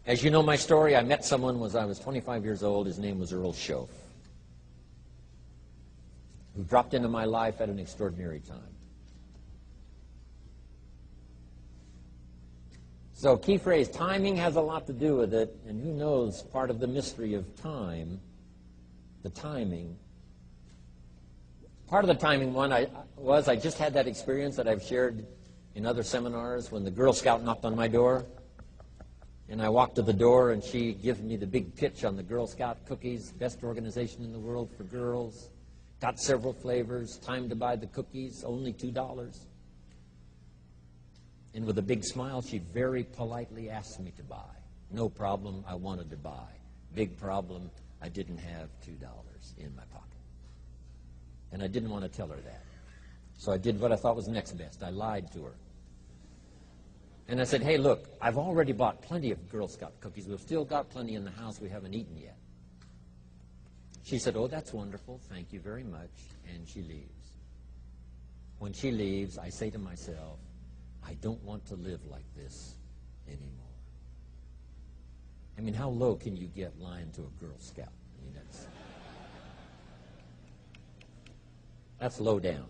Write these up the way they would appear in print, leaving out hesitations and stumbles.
As you know my story, I met someone when I was 25 years old. His name was Earl Schoaf, who dropped into my life at an extraordinary time. So key phrase, timing has a lot to do with it, and who knows, part of the mystery of time, the timing. Part of the timing one I just had that experience that I've shared in other seminars when the Girl Scout knocked on my door. And I walked to the door, and she gives me the big pitch on the Girl Scout cookies, best organization in the world for girls. Got several flavors, time to buy the cookies, only $2. And with a big smile, she very politely asked me to buy. No problem, I wanted to buy. Big problem, I didn't have $2 in my pocket. And I didn't want to tell her that. So I did what I thought was next best. I lied to her. And I said, hey, look, I've already bought plenty of Girl Scout cookies. We've still got plenty in the house we haven't eaten yet. She said, oh, that's wonderful. Thank you very much. And she leaves. When she leaves, I say to myself, I don't want to live like this anymore. I mean, how low can you get lying to a Girl Scout? I mean, that's low down.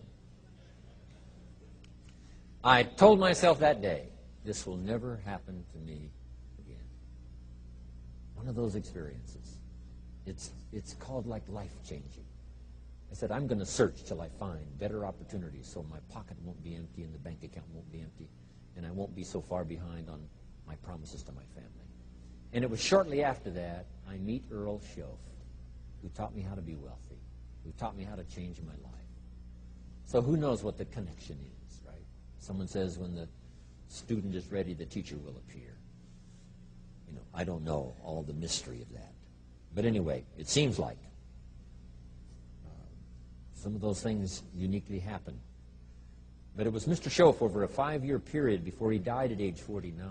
I told myself that day, this will never happen to me again. One of those experiences. It's called like life-changing. I said, I'm going to search till I find better opportunities so my pocket won't be empty and the bank account won't be empty, and I won't be so far behind on my promises to my family. And it was shortly after that I meet Earl Schoaf, who taught me how to be wealthy, who taught me how to change my life. So who knows what the connection is, right? Someone says when the student is ready, the teacher will appear. You know, I don't know all the mystery of that. But anyway, it seems like some of those things uniquely happen. But it was Mr. Schoaf over a 5-year period before he died at age 49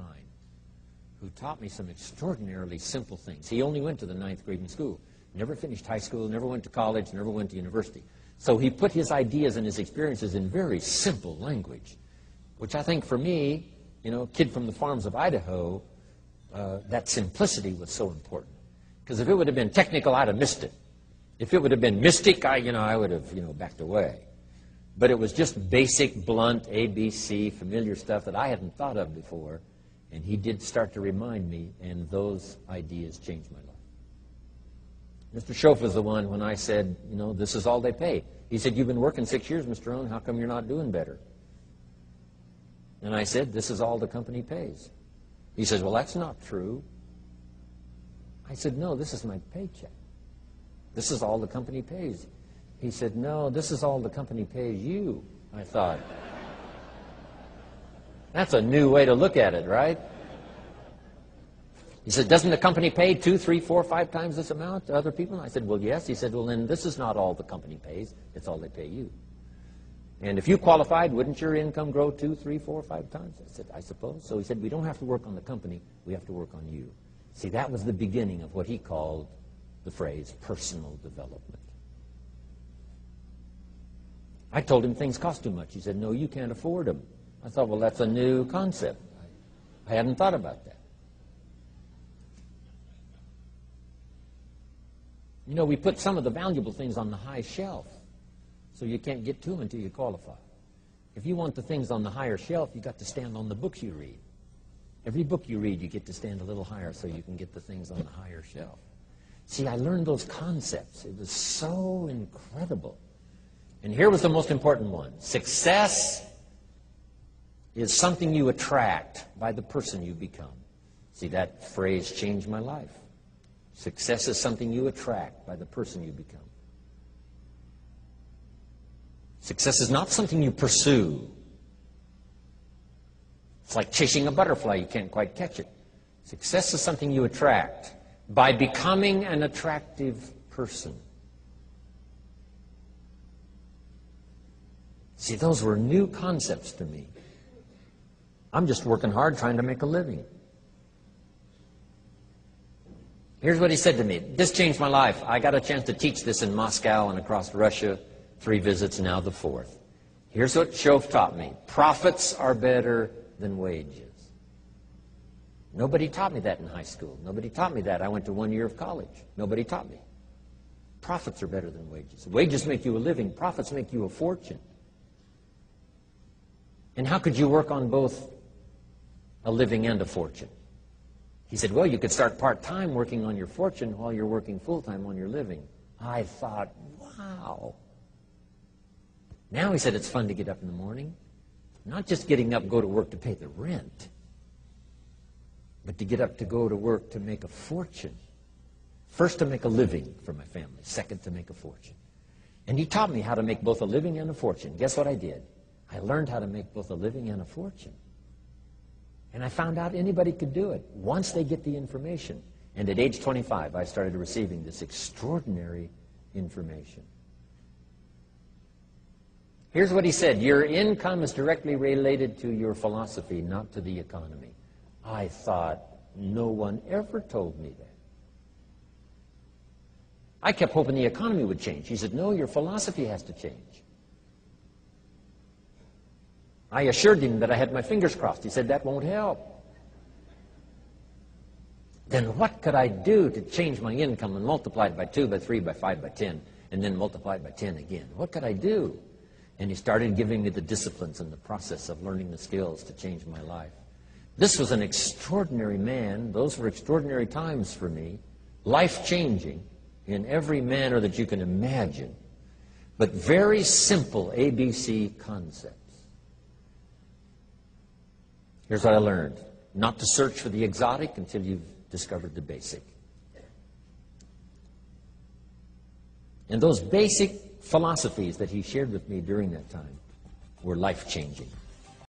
who taught me some extraordinarily simple things. He only went to the 9th grade in school, never finished high school, never went to college, never went to university. So he put his ideas and his experiences in very simple language, which I think for me, you know, kid from the farms of Idaho, that simplicity was so important. Because if it would have been technical, I'd have missed it. If it would have been mystic, I would have, backed away. But it was just basic, blunt, ABC, familiar stuff that I hadn't thought of before. And he did start to remind me, and those ideas changed my life. Mr. Schoaf was the one when I said, this is all they pay. He said, you've been working 6 years, Mr. Owen, how come you're not doing better? And I said, this is all the company pays. He says, well, that's not true. I said, no, this is my paycheck. This is all the company pays. He said, no, this is all the company pays you. I thought, that's a new way to look at it, right? He said, doesn't the company pay 2, 3, 4, 5 times this amount to other people? I said, well, yes. He said, well, then this is not all the company pays. It's all they pay you. And if you qualified, wouldn't your income grow 2, 3, 4, 5 times? I said, I suppose. So he said, we don't have to work on the company. We have to work on you. See, that was the beginning of what he called the phrase personal development. I told him things cost too much. He said, no, you can't afford them. I thought, well, that's a new concept. I hadn't thought about that. We put some of the valuable things on the high shelf, so you can't get to them until you qualify. If you want the things on the higher shelf, you've got to stand on the books you read. Every book you read, you get to stand a little higher so you can get the things on the higher shelf. See, I learned those concepts. It was so incredible. And here was the most important one. Success is something you attract by the person you become. See, that phrase changed my life. Success is something you attract by the person you become. Success is not something you pursue. It's like chasing a butterfly. You can't quite catch it. Success is something you attract by becoming an attractive person. See, those were new concepts to me. I'm just working hard trying to make a living. Here's what he said to me. This changed my life. I got a chance to teach this in Moscow and across Russia. 3 visits, now the 4th. Here's what Schoaf taught me. Profits are better than wages. Nobody taught me that in high school. Nobody taught me that. I went to 1 year of college. Nobody taught me. Profits are better than wages. Wages make you a living. Profits make you a fortune. And how could you work on both a living and a fortune? He said, well, you could start part-time working on your fortune while you're working full-time on your living. I thought, wow. Now, he said, it's fun to get up in the morning. Not just getting up, go to work to pay the rent, but to get up to go to work to make a fortune. First, to make a living for my family. Second, to make a fortune. And he taught me how to make both a living and a fortune. Guess what I did? I learned how to make both a living and a fortune. And I found out anybody could do it once they get the information. And at age 25, I started receiving this extraordinary information. Here's what he said. Your income is directly related to your philosophy, not to the economy. I thought, no one ever told me that. I kept hoping the economy would change. He said, no, your philosophy has to change. I assured him that I had my fingers crossed. He said, that won't help. Then what could I do to change my income and multiply it by 2, by 3, by 5, by 10, and then multiply it by 10 again? What could I do? And he started giving me the disciplines and the process of learning the skills to change my life. This was an extraordinary man. Those were extraordinary times for me, life-changing in every manner that you can imagine, but very simple ABC concepts. Here's what I learned. Not to search for the exotic until you've discovered the basic. And those basic philosophies that he shared with me during that time were life-changing.